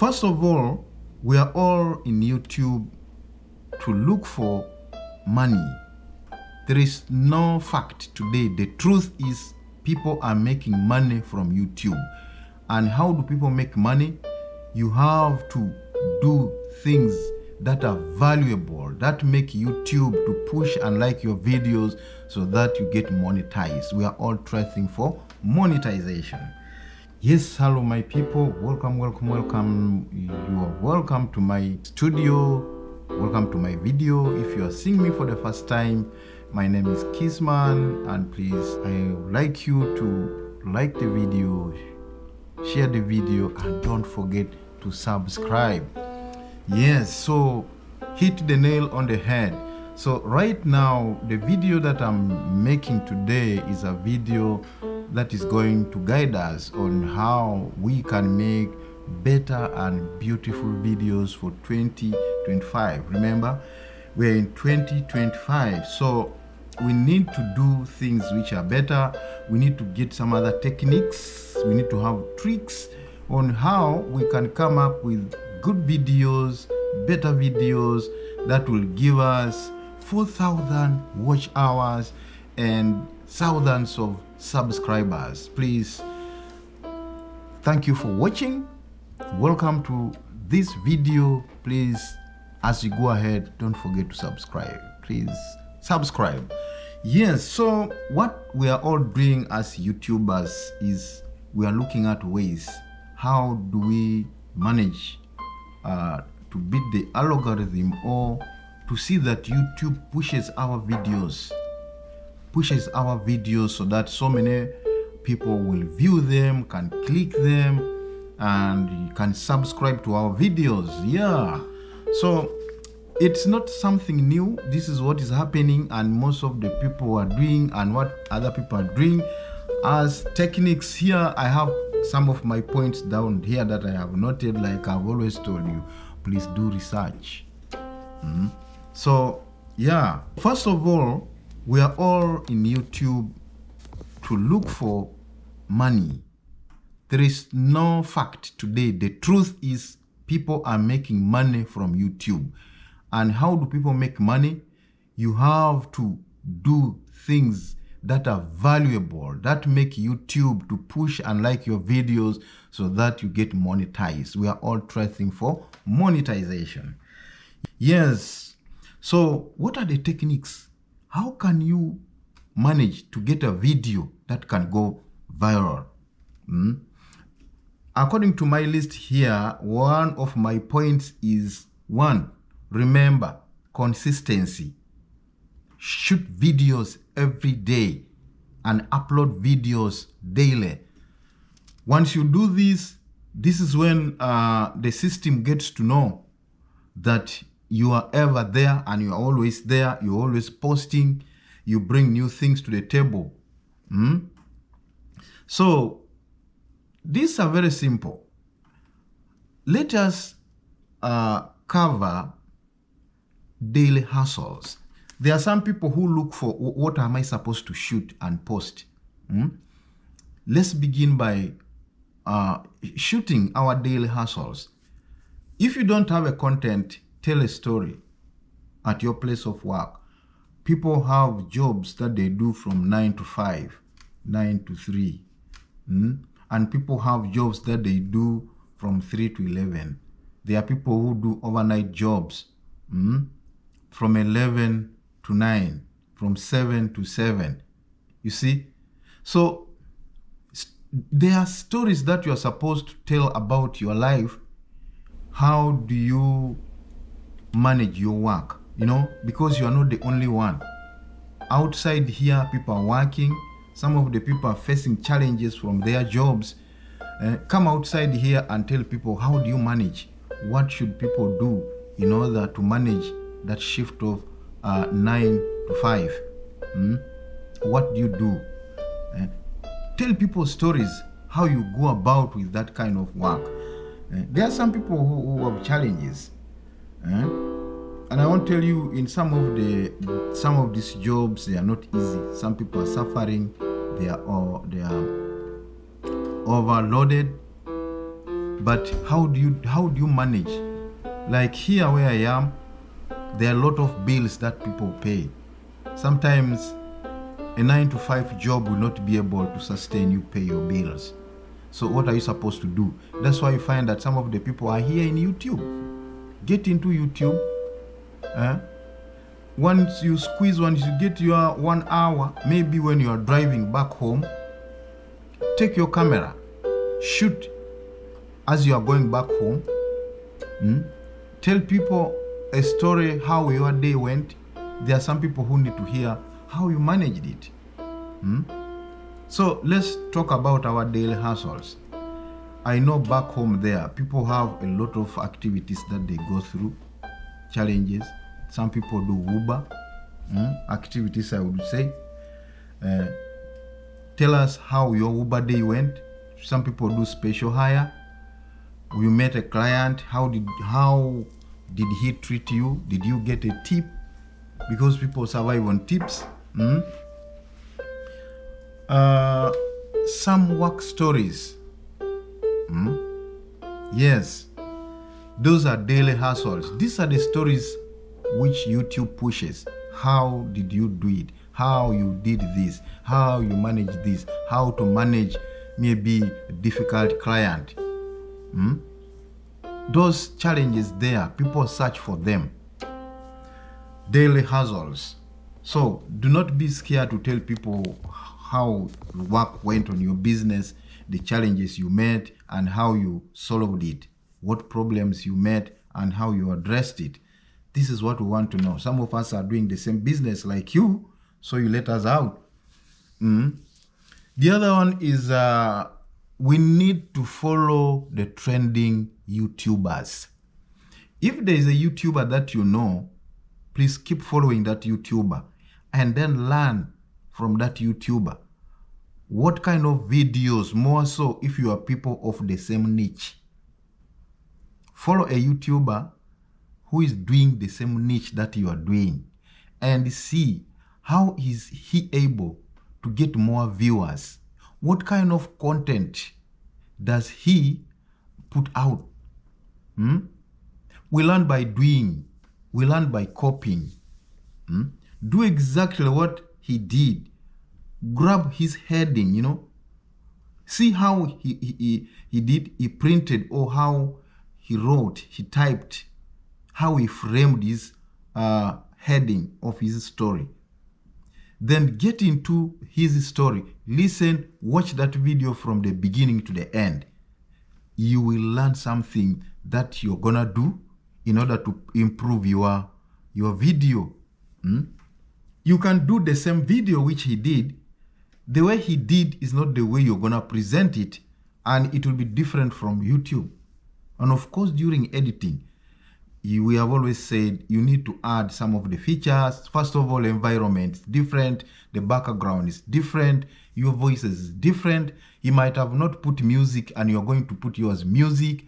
First of all, we are all in YouTube to look for money. There is no fact today. The truth is people are making money from YouTube. And how do people make money? You have to do things that are valuable, that make YouTube to push and like your videos so that you get monetized. We are all striving for monetization. Yes, hello my people, welcome. You are welcome to my studio, welcome to my video. If you are seeing me for the first time, my name is Kissman, and please, I would like you to like the video, share the video, and don't forget to subscribe. Yes, so hit the nail on the head. So right now, the video that I'm making today is a video that is going to guide us on how we can make better and beautiful videos for 2025. Remember, we're in 2025, so we need to do things which are better. We need to get some other techniques. We need to have tricks on how we can come up with good videos, better videos that will give us 4,000 watch hours and thousands of subscribers. Please, thank you for watching. Welcome to this video. Please, as you go ahead, don't forget to subscribe. Please subscribe. Yes, so what we are all doing as YouTubers is we are looking at ways. How do we manage to beat the algorithm, or to see that YouTube pushes our videos so that so many people will view them, can click them, and you can subscribe to our videos. Yeah, so it's not something new. This is what is happening, and most of the people are doing, and what other people are doing as techniques. Here I have some of my points down here that I have noted. Like I've always told you, please do research. So yeah, first of all, we are all in YouTube to look for money. There is no fact today. The truth is people are making money from YouTube. And how do people make money? You have to do things that are valuable, that make YouTube to push and like your videos so that you get monetized. We are all striving for monetization. Yes, so what are the techniques? How can you manage to get a video that can go viral? According to my list here, one of my points is 1, remember consistency. Shoot videos every day and upload videos daily. Once you do this, this is when the system gets to know that you are ever there, and you are always there, you're always posting, you bring new things to the table. So these are very simple. Let us cover daily hustles. There are some people who look for what am I supposed to shoot and post. Let's begin by shooting our daily hustles. If you don't have a content, tell a story at your place of work. People have jobs that they do from 9 to 5, 9 to 3. And people have jobs that they do from 3 to 11. There are people who do overnight jobs from 11 to 9, from 7 to 7. You see? So there are stories that you are supposed to tell about your life. How do you manage your work? You know, because you are not the only one. Outside here, people are working. Some of the people are facing challenges from their jobs. Come outside here and tell people, how do you manage? What should people do in order to manage that shift of 9 to 5? What do you do? Tell people stories, how you go about with that kind of work. There are some people who have challenges. And I want to tell you, in some of these jobs, they are not easy. Some people are suffering. They are overloaded. But how do you manage? Like here where I am, there are a lot of bills that people pay. Sometimes a 9-to-5 job will not be able to sustain you pay your bills. So what are you supposed to do? That's why you find that some of the people are here in YouTube. Get into YouTube. Once you get your 1 hour, maybe when you are driving back home, take your camera, shoot as you are going back home. Tell people a story how your day went. There are some people who need to hear how you managed it. So let's talk about our daily hustles. I know back home there, people have a lot of activities that they go through, challenges. Some people do Uber activities, I would say. Tell us how your Uber day went. Some people do special hire. You met a client. How did he treat you? Did you get a tip? Because people survive on tips. Some work stories. Yes, those are daily hustles. These are the stories which YouTube pushes. How did you do it? How you did this? How you manage this? How to manage maybe a difficult client. Those challenges there, people search for them. Daily hustles. So do not be scared to tell people how work went on your business, the challenges you met and how you solved it, what problems you met and how you addressed it. This is what we want to know. Some of us are doing the same business like you, so you let us out. The other one is we need to follow the trending YouTubers. If there is a YouTuber that you know, please keep following that YouTuber and then learn from that YouTuber. What kind of videos, more so if you are people of the same niche. Follow a YouTuber who is doing the same niche that you are doing and see how is he able to get more viewers. What kind of content does he put out? We learn by doing. We learn by copying. Do exactly what he did. Grab his heading, See how he did, he printed, or how he wrote, he typed, how he framed his heading of his story. Then get into his story. Listen, watch that video from the beginning to the end. You will learn something that you're gonna do in order to improve your video. You can do the same video which he did. The way he did is not the way you're gonna present it, and it will be different from YouTube. And of course, during editing, we have always said you need to add some of the features. First of all, environment is different, the background is different, your voice is different. You might have not put music and you're going to put yours music.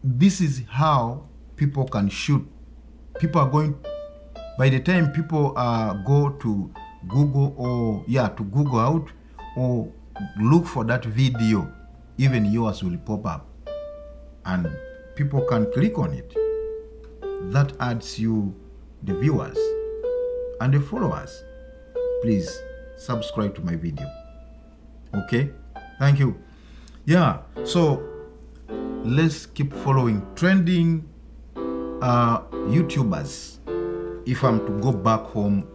This is how people can shoot. People are going, by the time people go to Google to Google out or look for that video, even yours will pop up and people can click on it. That adds you the viewers and the followers. Please subscribe to my video. Okay, thank you. So let's keep following trending YouTubers. If I'm to go back home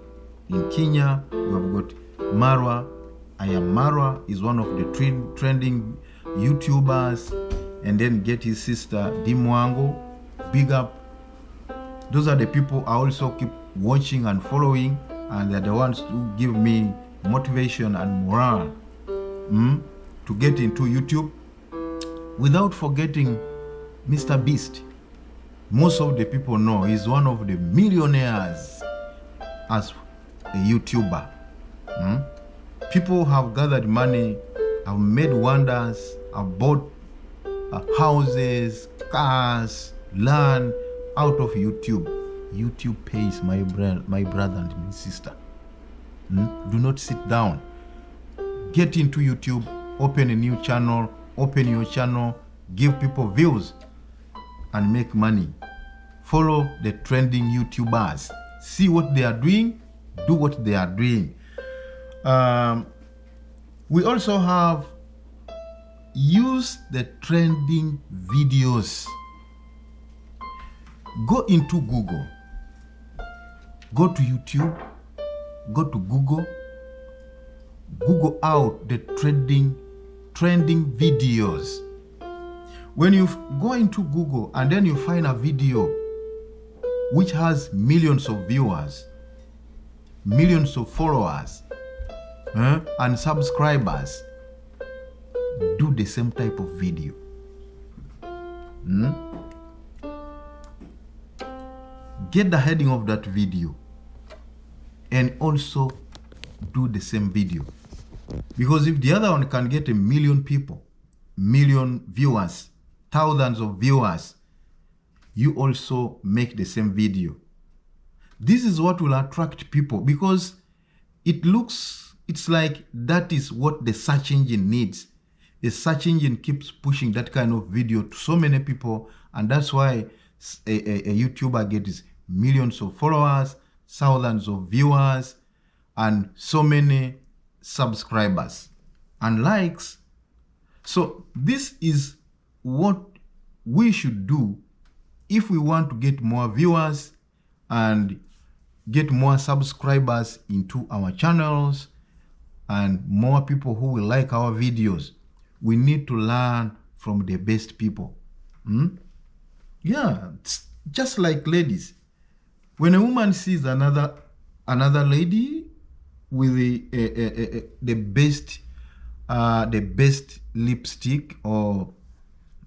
in Kenya, we have got Marwa. I Am Marwa is one of the trending YouTubers, and then get his sister Dimwango. Big up. Those are the people I also keep watching and following, and they're the ones who give me motivation and morale to get into YouTube. Without forgetting Mr. Beast. Most of the people know he's one of the millionaires as a YouTuber. People have gathered money, have made wonders, have bought houses, cars, land out of YouTube. YouTube pays, my brother and my sister. Do not sit down. Get into YouTube, open a new channel, open your channel, give people views, and make money. Follow the trending YouTubers. See what they are doing, do what they are doing. We also have use the trending videos. Go into Google, go to YouTube, go to Google out the trending videos. When you go into Google and then you find a video which has millions of viewers, millions of followers, and subscribers, do the same type of video. Get the heading of that video and also do the same video. Because if the other one can get 1 million people, million viewers, thousands of viewers, you also make the same video. This is what will attract people, because it's like that is what the search engine needs. The search engine keeps pushing that kind of video to so many people, and that's why a YouTuber gets millions of followers, thousands of viewers, and so many subscribers and likes. So this is what we should do if we want to get more viewers and get more subscribers into our channels and more people who will like our videos. We need to learn from the best people. Yeah, it's just like ladies. When a woman sees another lady with the best lipstick or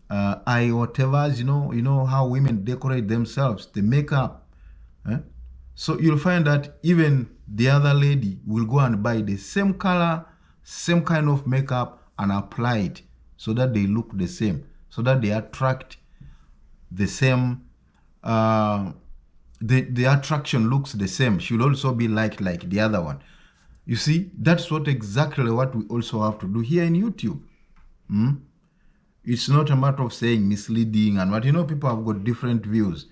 eye whatever, you know how women decorate themselves, the makeup. So you'll find that even the other lady will go and buy the same color, same kind of makeup and apply it so that they look the same, so that they attract the same, the attraction looks the same, should also be like the other one. You see, that's exactly what we also have to do here in YouTube. It's not a matter of saying misleading and what, people have got different views.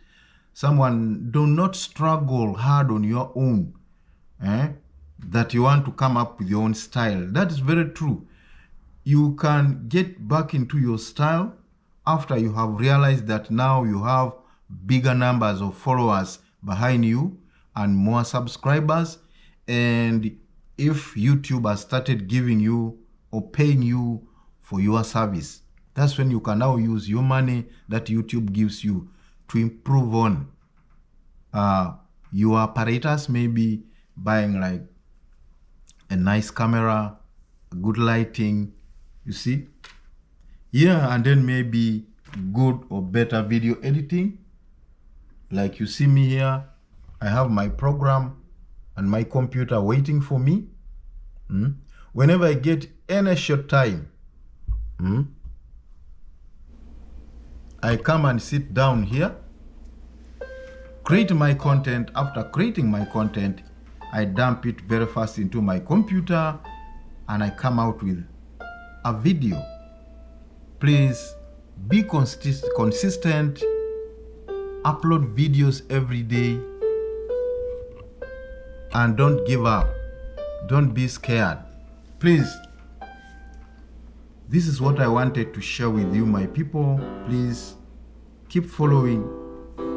Someone, do not struggle hard on your own, that you want to come up with your own style. That is very true. You can get back into your style after you have realized that now you have bigger numbers of followers behind you and more subscribers. And if YouTube has started giving you or paying you for your service, that's when you can now use your money that YouTube gives you to improve on your apparatus, maybe buying like a nice camera, good lighting, you see? Yeah, and then maybe good or better video editing. Like you see me here, I have my program and my computer waiting for me. Whenever I get any short time, I come and sit down here, create my content. After creating my content, I dump it very fast into my computer and I come out with a video. Please be consistent, upload videos every day, and don't give up. Don't be scared. Please, this is what I wanted to share with you, my people. Please keep following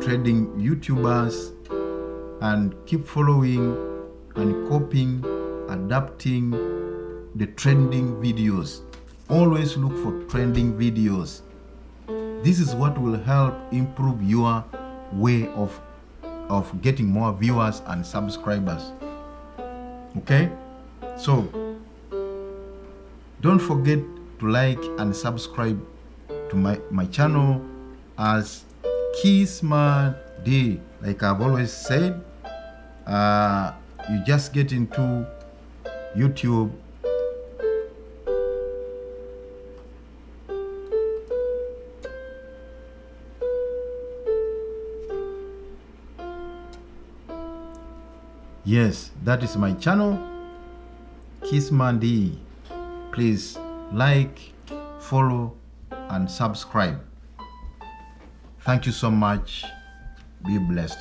trending YouTubers and keep following and copying, adapting the trending videos. Always look for trending videos. This is what will help improve your way of getting more viewers and subscribers. Okay? So, don't forget to like and subscribe to my channel as Keysman D. Like I've always said, you just get into YouTube, yes, that is my channel, Keysman D. Please like, follow and subscribe. Thank you so much. Be blessed.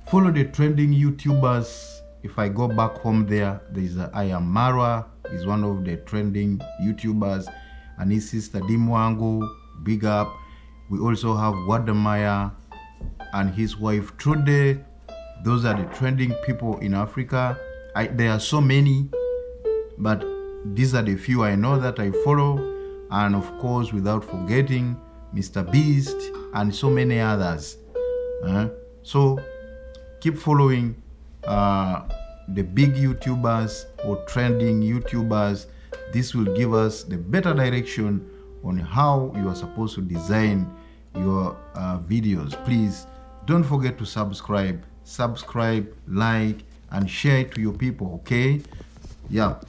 Follow the trending YouTubers. If I go back home there is I Am Marwa, is one of the trending YouTubers, and his sister Dimwangu, big up. We also have Wadamaya and his wife Trude. Those are the trending people in Africa. There are so many, but these are the few I know that I follow. And of course, without forgetting Mr. Beast and so many others. So keep following the big YouTubers or trending YouTubers. This will give us the better direction on how you are supposed to design your videos. Please don't forget to subscribe, like, and share it to your people, okay? Yeah.